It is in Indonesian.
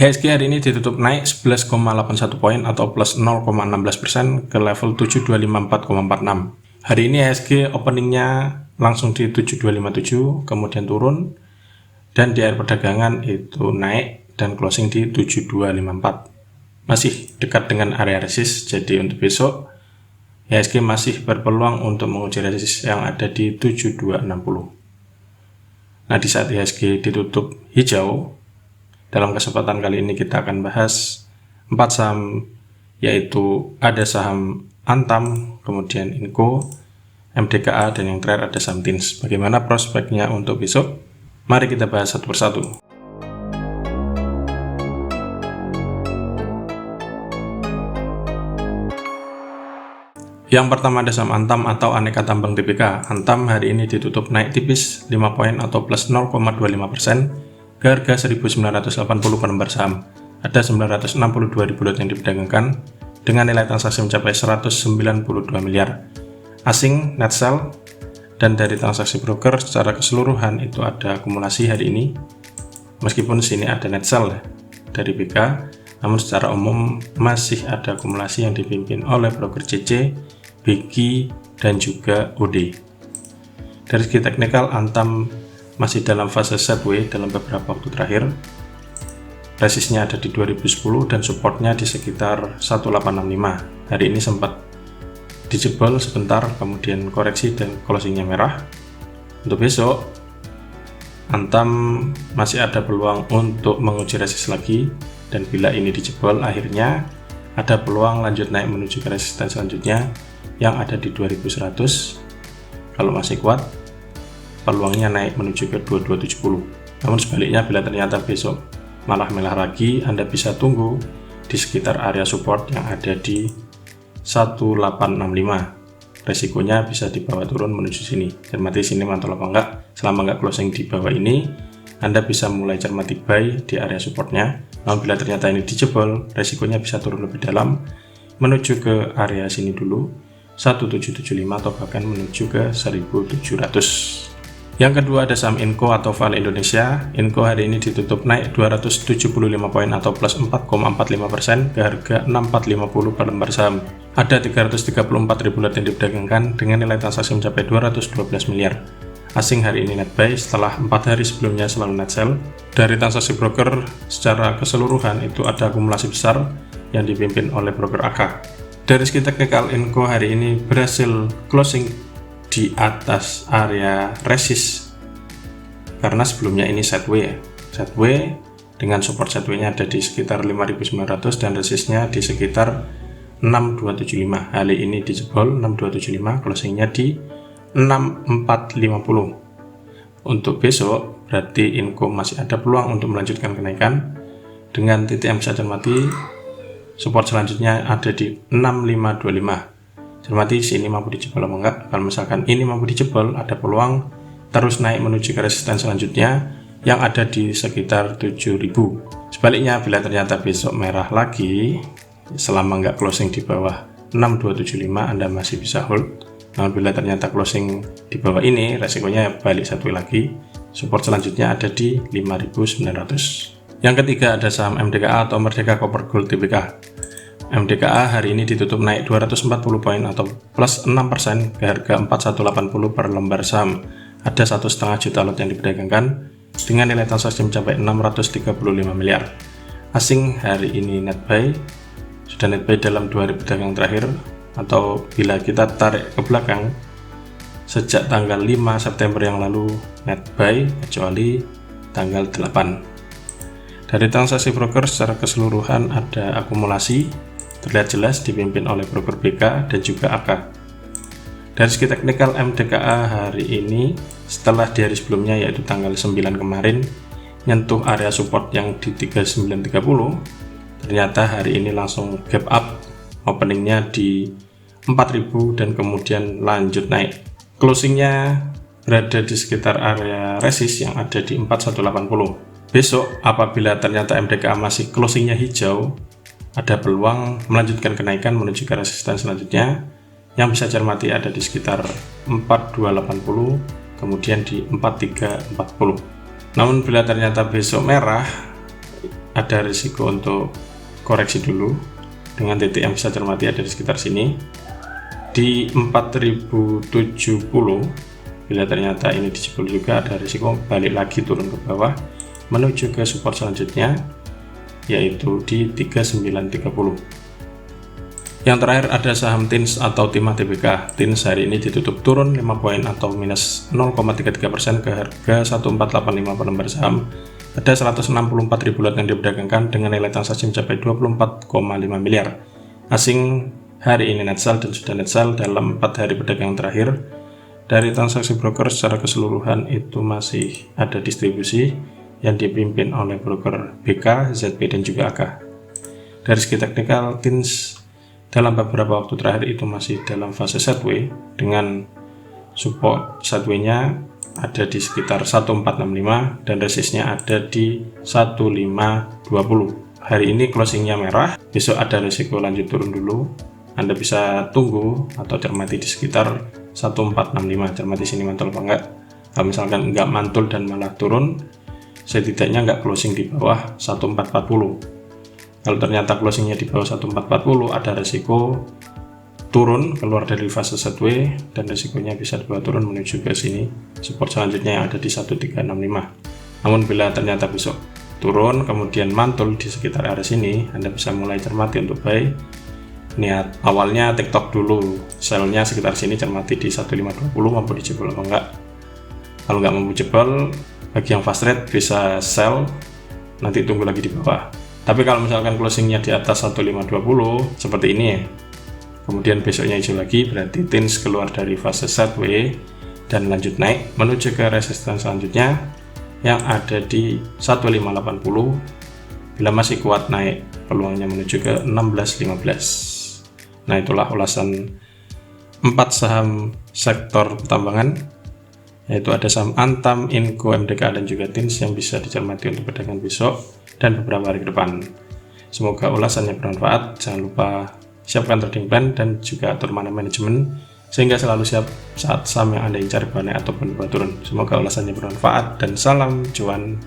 IHSG hari ini ditutup naik 11,81 poin atau plus 0,16% ke level 7254,46. Hari ini IHSG openingnya langsung di 7257, kemudian turun, dan di akhir perdagangan itu naik dan closing di 7254. Masih dekat dengan area resist, jadi untuk besok IHSG masih berpeluang untuk menguji resist yang ada di 7260. Nah, di saat IHSG ditutup hijau, dalam kesempatan kali ini kita akan bahas 4 saham, yaitu ada saham Antam, kemudian Inco, MDKA, dan yang terakhir ada saham Tins. Bagaimana prospeknya untuk besok? Mari kita bahas satu persatu. Yang pertama ada saham Antam atau Aneka Tambang Tbk. Antam hari ini ditutup naik tipis 5 poin atau plus 0,25% ke harga 1.980 per lembar saham. Ada 962.000 lot yang diperdagangkan dengan nilai transaksi mencapai 192 miliar. Asing net sell, dan dari transaksi broker secara keseluruhan itu ada akumulasi hari ini. Meskipun sini ada net sell dari BK, namun secara umum masih ada akumulasi yang dipimpin oleh broker CC, BG, dan juga OD. Dari segi teknikal, Antam masih dalam fase sideways dalam beberapa waktu terakhir. Resistnya ada di 2010 dan supportnya di sekitar 1865. Hari ini sempat dijebol sebentar, kemudian koreksi dan closingnya merah. Untuk besok, Antam masih ada peluang untuk menguji resist lagi, dan bila ini dijebol, akhirnya ada peluang lanjut naik menuju ke resisten selanjutnya yang ada di 2100. Kalau masih kuat, peluangnya naik menuju ke 2270. Namun sebaliknya, bila ternyata besok malah merah lagi, Anda bisa tunggu di sekitar area support yang ada di 1865. Resikonya bisa dibawa turun menuju sini. Cermati sini mantul apa enggak. Selama enggak closing di bawah ini, Anda bisa mulai cermati buy di area supportnya. Namun bila ternyata ini dijebol, resikonya bisa turun lebih dalam menuju ke area sini dulu, 1775, atau bahkan menuju ke 1700. Yang kedua ada saham Inco atau Vale Indonesia. Inco hari ini ditutup naik 275 poin atau plus 4,45% ke harga 6450 per lembar saham. Ada 334.000 lot yang diperdagangkan dengan nilai transaksi mencapai 212 miliar. Asing hari ini net buy setelah 4 hari sebelumnya selalu net sell. Dari transaksi broker secara keseluruhan itu ada akumulasi besar yang dipimpin oleh broker AK. Dari segi teknikal, Inco hari ini berhasil closing di atas area resist karena sebelumnya ini sideways dengan support sideways-nya ada di sekitar 5.900 dan resistnya di sekitar 6275. Hari ini dijebol 6275, closingnya di 6450. Untuk besok berarti Inco masih ada peluang untuk melanjutkan kenaikan dengan titik yang bisa cermati. Support selanjutnya ada di 6525. Cermati sini mampu dijebol atau enggak. Kalau misalkan ini mampu dijebol, ada peluang terus naik menuju ke resisten selanjutnya yang ada di sekitar 7000. Sebaliknya, bila ternyata besok merah lagi, selama enggak closing di bawah 6275, Anda masih bisa hold. Namun bila ternyata closing di bawah ini, resikonya balik satu lagi. Support selanjutnya ada di 5900. Yang ketiga ada saham MDKA atau Merdeka Copper Gold Tbk. MDKA hari ini ditutup naik 240 poin atau plus 6% ke harga 4180 per lembar saham. Ada 1,5 juta lot yang diperdagangkan dengan nilai transaksi mencapai 635 miliar. Asing hari ini net buy, sudah net buy dalam 2 hari perdagangan terakhir, atau bila kita tarik ke belakang sejak tanggal 5 September yang lalu net buy kecuali tanggal 8. Dari transaksi broker secara keseluruhan ada akumulasi terlihat jelas dipimpin oleh broker BK dan juga AK. Dari segi teknikal, MDKA hari ini setelah di hari sebelumnya yaitu tanggal 9 kemarin nyentuh area support yang di 3930, ternyata hari ini langsung gap up, openingnya di 4000 dan kemudian lanjut naik. Closingnya berada di sekitar area resist yang ada di 4180. Besok apabila ternyata MDKA masih closingnya hijau, ada peluang melanjutkan kenaikan menuju ke resisten selanjutnya yang bisa cermati ada di sekitar 4280, kemudian di 4340. Namun bila ternyata besok merah, ada risiko untuk koreksi dulu dengan titik yang bisa cermati ada di sekitar sini di 4070. Bila ternyata ini dijebol juga, ada risiko balik lagi turun ke bawah menuju ke support selanjutnya yaitu di 3930. Yang terakhir ada saham TINS atau Timah Tbk. TINS hari ini ditutup turun 5 poin atau minus 0,33% ke harga 1485 per lembar saham. Ada 164.000 lot yang diperdagangkan dengan nilai transaksi mencapai 24,5 miliar. Asing hari ini net sell dan sudah net sell dalam 4 hari perdagangan terakhir. Dari transaksi broker secara keseluruhan itu masih ada distribusi yang dipimpin oleh broker BK, ZP dan juga AK. Dari segi teknikal, TINS dalam beberapa waktu terakhir itu masih dalam fase sideway dengan support sideway-nya ada di sekitar 1465 dan resistnya ada di 1520. Hari ini closingnya merah, besok ada risiko lanjut turun dulu. Anda bisa tunggu atau cermati di sekitar 1465, cermati sini mantul apa enggak. Kalau misalkan enggak mantul dan malah turun, setidaknya enggak closing di bawah 1440. Kalau ternyata closingnya di bawah 1440, ada risiko turun keluar dari fase sideway dan risikonya bisa dibawa turun menuju ke sini support selanjutnya yang ada di 1365. Namun bila ternyata besok turun kemudian mantul di sekitar area sini, Anda bisa mulai cermati untuk buy. Niat awalnya TikTok dulu, sellnya sekitar sini, cermati di 1520 mampu dijebol atau enggak. Kalau nggak mampu jebol, bagi yang fast trade bisa sell, nanti tunggu lagi di bawah. Tapi kalau misalkan closingnya di atas 1520 seperti ini ya, kemudian besoknya hijau lagi, berarti TINS keluar dari fase sideway dan lanjut naik menuju ke resistance selanjutnya yang ada di 1580. Bila masih kuat naik, peluangnya menuju ke 1615. Nah, itulah ulasan 4 saham sektor pertambangan, yaitu ada saham Antam, Inco, MDK dan juga TINS yang bisa dicermati untuk perdagangan besok dan beberapa hari ke depan. Semoga ulasannya bermanfaat. Jangan lupa siapkan trading plan dan juga atur mana manajemen sehingga selalu siap saat saham yang Anda incar naik ataupun turun. Semoga ulasannya bermanfaat dan salam cuan.